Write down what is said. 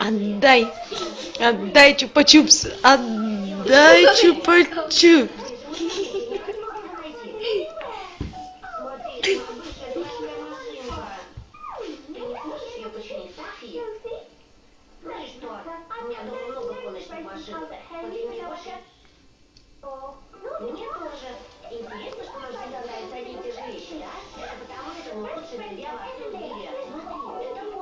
Отдай, отдай чупа-чупс, отдай чупа-чупс. Мне тоже. Интересно, что нам всегда нравятся одни и те же вещи, да? Это потому, что мы лучшие друзья во всем мире. Ну, это